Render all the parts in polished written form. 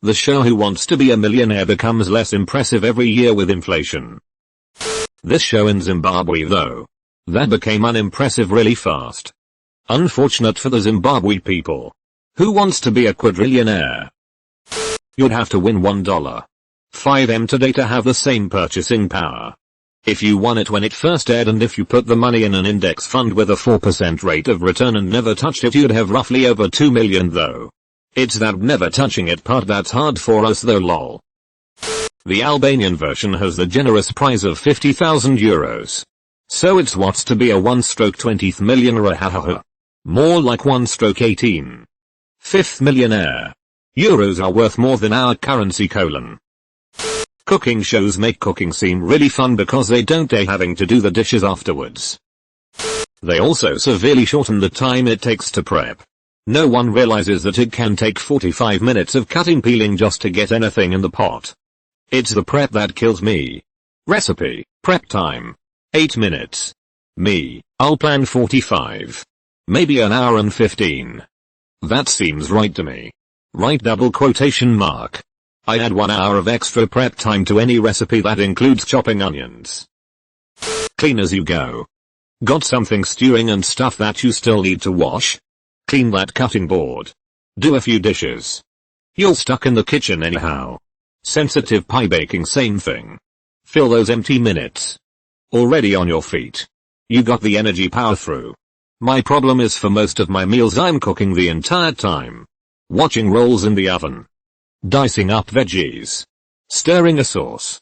The show Who Wants to Be a Millionaire becomes less impressive every year with inflation. This show in Zimbabwe though. That became unimpressive really fast. Unfortunate for the Zimbabwe people. Who wants to be a quadrillionaire? You'd have to win $1.5M today to have the same purchasing power. If you won it when it first aired and if you put the money in an index fund with a 4% rate of return and never touched it, you'd have roughly over 2 million though. It's that never touching it part that's hard for us though lol. The Albanian version has the generous prize of 50,000 euros. So it's what's to be a 1/20th millionaire, hahaha. More like 1/18. Fifth millionaire. Euros are worth more than our currency : Cooking shows make cooking seem really fun because they don't hate having to do the dishes afterwards. They also severely shorten the time it takes to prep. No one realizes that it can take 45 minutes of cutting peeling just to get anything in the pot. It's the prep that kills me. Recipe, prep time. 8 minutes. Me, I'll plan 45. Maybe an hour and 15. That seems right to me. Right ? I add 1 hour of extra prep time to any recipe that includes chopping onions. Clean as you go. Got something stewing and stuff that you still need to wash? Clean that cutting board. Do a few dishes. You're stuck in the kitchen anyhow. Sensitive pie baking, same thing. Fill those empty minutes. Already on your feet. You got the energy, power through. My problem is for most of my meals I'm cooking the entire time. Watching rolls in the oven. Dicing up veggies. Stirring a sauce.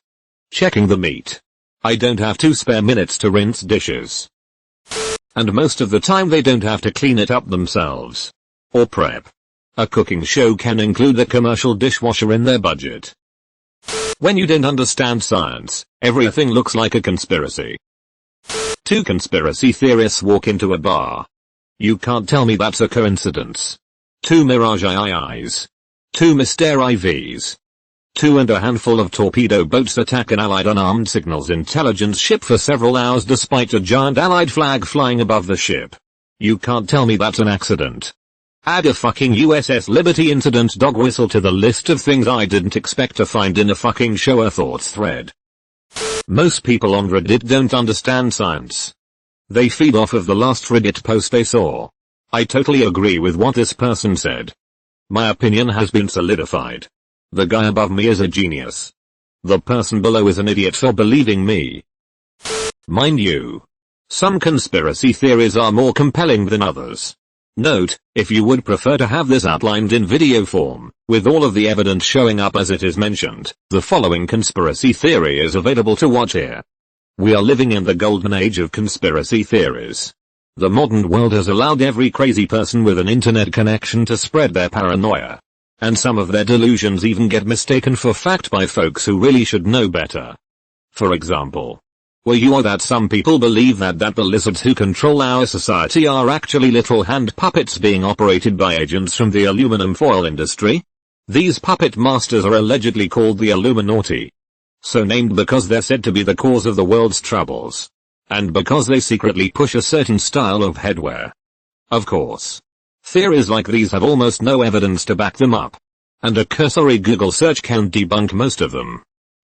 Checking the meat. I don't have 2 spare minutes to rinse dishes. And most of the time they don't have to clean it up themselves. Or prep. A cooking show can include a commercial dishwasher in their budget. When you don't understand science, everything looks like a conspiracy. 2 conspiracy theorists walk into a bar. You can't tell me that's a coincidence. 2 Mirage IIs. 2 Mystère IVs. 2 and a handful of torpedo boats attack an allied unarmed signals intelligence ship for several hours despite a giant allied flag flying above the ship. You can't tell me that's an accident. Add a fucking USS Liberty incident dog whistle to the list of things I didn't expect to find in a fucking Showerthoughts thread. Most people on Reddit don't understand science. They feed off of the last Reddit post they saw. I totally agree with what this person said. My opinion has been solidified. The guy above me is a genius. The person below is an idiot for believing me. Mind you, some conspiracy theories are more compelling than others. Note, if you would prefer to have this outlined in video form, with all of the evidence showing up as it is mentioned, the following conspiracy theory is available to watch here. We are living in the golden age of conspiracy theories. The modern world has allowed every crazy person with an internet connection to spread their paranoia. And some of their delusions even get mistaken for fact by folks who really should know better. For example, were you aware that some people believe that the lizards who control our society are actually little hand puppets being operated by agents from the aluminum foil industry? These puppet masters are allegedly called the Illuminati. So named because they're said to be the cause of the world's troubles. And because they secretly push a certain style of headwear. Of course. Theories like these have almost no evidence to back them up. And a cursory Google search can debunk most of them.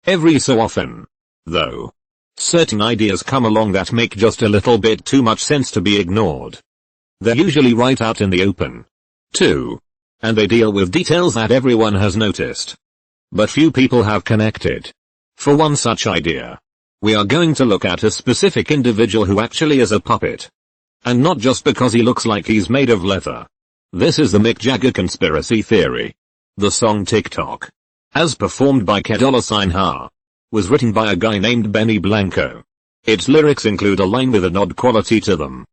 Every so often, though, certain ideas come along that make just a little bit too much sense to be ignored. They're usually right out in the open, too. And they deal with details that everyone has noticed. But few people have connected. For one such idea, we are going to look at a specific individual who actually is a puppet. And not just because he looks like he's made of leather. This is the Mick Jagger conspiracy theory. The song TikTok, as performed by K$ha, was written by a guy named Benny Blanco. Its lyrics include a line with an odd quality to them.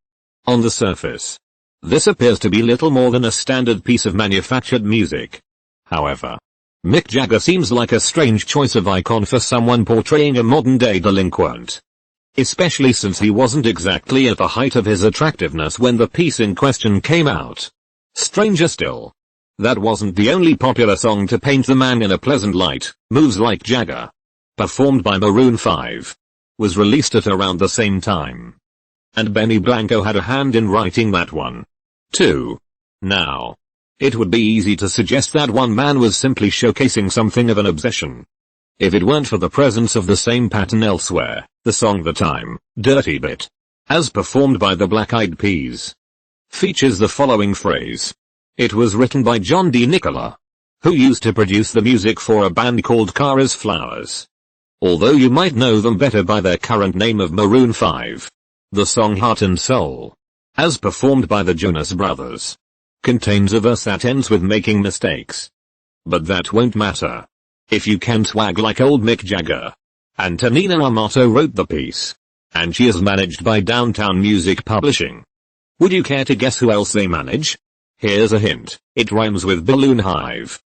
On the surface, this appears to be little more than a standard piece of manufactured music. However, Mick Jagger seems like a strange choice of icon for someone portraying a modern-day delinquent. Especially since he wasn't exactly at the height of his attractiveness when the piece in question came out. Stranger still, that wasn't the only popular song to paint the man in a pleasant light. Moves Like Jagger, performed by Maroon 5, was released at around the same time. And Benny Blanco had a hand in writing that one, too. Now, it would be easy to suggest that one man was simply showcasing something of an obsession. If it weren't for the presence of the same pattern elsewhere, the song The Time, Dirty Bit, as performed by the Black Eyed Peas, features the following phrase. It was written by John D. Nicola, who used to produce the music for a band called Kara's Flowers. Although you might know them better by their current name of Maroon 5. The song Heart and Soul, as performed by the Jonas Brothers, contains a verse that ends with making mistakes. But that won't matter if you can swag like old Mick Jagger. Antonina Amato wrote the piece, and she is managed by Downtown Music Publishing. Would you care to guess who else they manage? Here's a hint, it rhymes with Balloon Hive.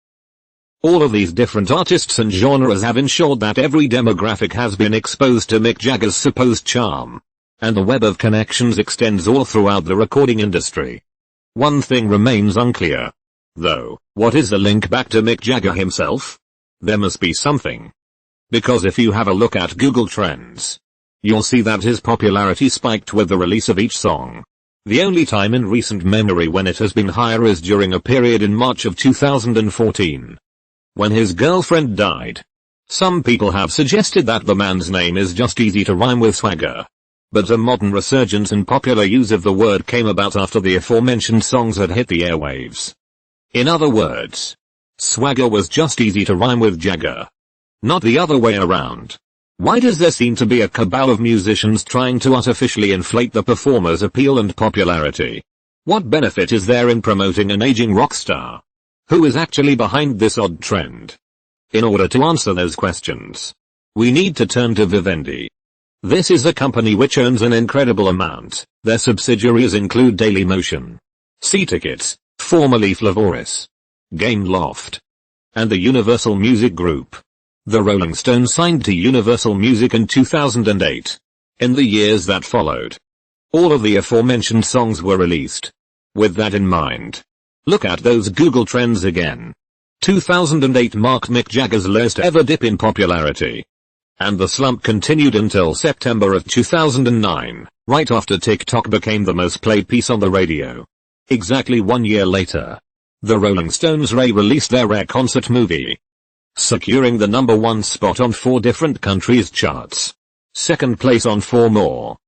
All of these different artists and genres have ensured that every demographic has been exposed to Mick Jagger's supposed charm, and the web of connections extends all throughout the recording industry. One thing remains unclear, though. What is the link back to Mick Jagger himself? There must be something. Because if you have a look at Google Trends, you'll see that his popularity spiked with the release of each song. The only time in recent memory when it has been higher is during a period in March of 2014, when his girlfriend died. Some people have suggested that the man's name is just easy to rhyme with swagger. But a modern resurgence in popular use of the word came about after the aforementioned songs had hit the airwaves. In other words, swagger was just easy to rhyme with Jagger, not the other way around. Why does there seem to be a cabal of musicians trying to artificially inflate the performer's appeal and popularity? What benefit is there in promoting an aging rock star? Who is actually behind this odd trend? In order to answer those questions, we need to turn to Vivendi. This is a company which earns an incredible amount. Their subsidiaries include Dailymotion, C-Tickets, formerly Flavoris, Gameloft, and the Universal Music Group. The Rolling Stones signed to Universal Music in 2008. In the years that followed, all of the aforementioned songs were released. With that in mind, look at those Google Trends again. 2008 marked Mick Jagger's lowest ever dip in popularity. And the slump continued until September of 2009, right after TikTok became the most played piece on the radio. Exactly 1 year later, the Rolling Stones re-released their Rare concert movie, securing the #1 spot on 4 different countries' charts, 2nd place on 4 more,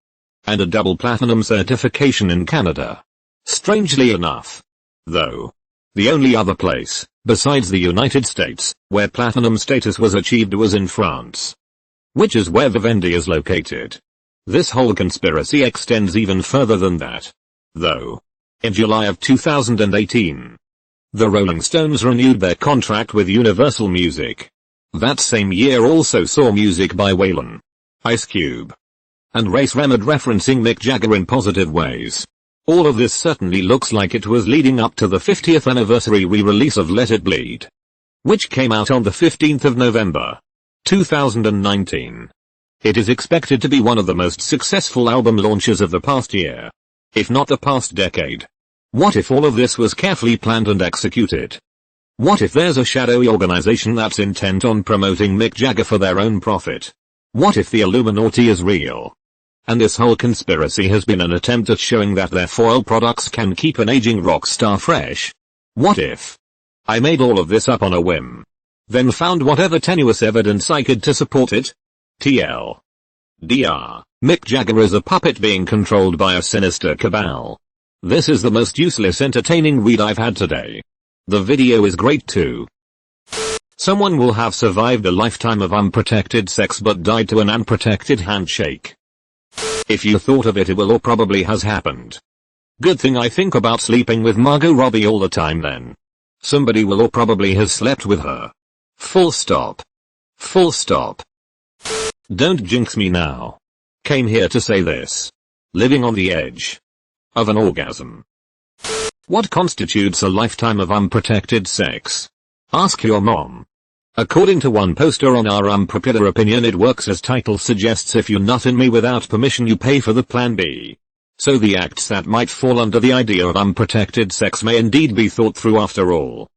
and a double platinum certification in Canada. Strangely enough, though, the only other place, besides the United States, where platinum status was achieved was in France, which is where Vivendi is located. This whole conspiracy extends even further than that, though. In July of 2018, the Rolling Stones renewed their contract with Universal Music. That same year also saw music by Waylon, Ice Cube, and Ray Sremmurd referencing Mick Jagger in positive ways. All of this certainly looks like it was leading up to the 50th anniversary re-release of Let It Bleed, which came out on the 15th of November, 2019. It is expected to be one of the most successful album launches of the past year, if not the past decade. What if all of this was carefully planned and executed? What if there's a shadowy organization that's intent on promoting Mick Jagger for their own profit? What if the Illuminati is real, and this whole conspiracy has been an attempt at showing that their foil products can keep an aging rock star fresh? What if I made all of this up on a whim, then found whatever tenuous evidence I could to support it? TLDR, Mick Jagger is a puppet being controlled by a sinister cabal. This is the most useless entertaining read I've had today. The video is great too. Someone will have survived a lifetime of unprotected sex but died to an unprotected handshake. If you thought of it, it will or probably has happened. Good thing I think about sleeping with Margot Robbie all the time then. Somebody will or probably has slept with her. Full stop. Full stop. Don't jinx me now. Came here to say this. Living on the edge of an orgasm. What constitutes a lifetime of unprotected sex? Ask your mom. According to one poster on our unpopular opinion, it works as title suggests: if you nut in me without permission, you pay for the plan B. So the acts that might fall under the idea of unprotected sex may indeed be thought through after all.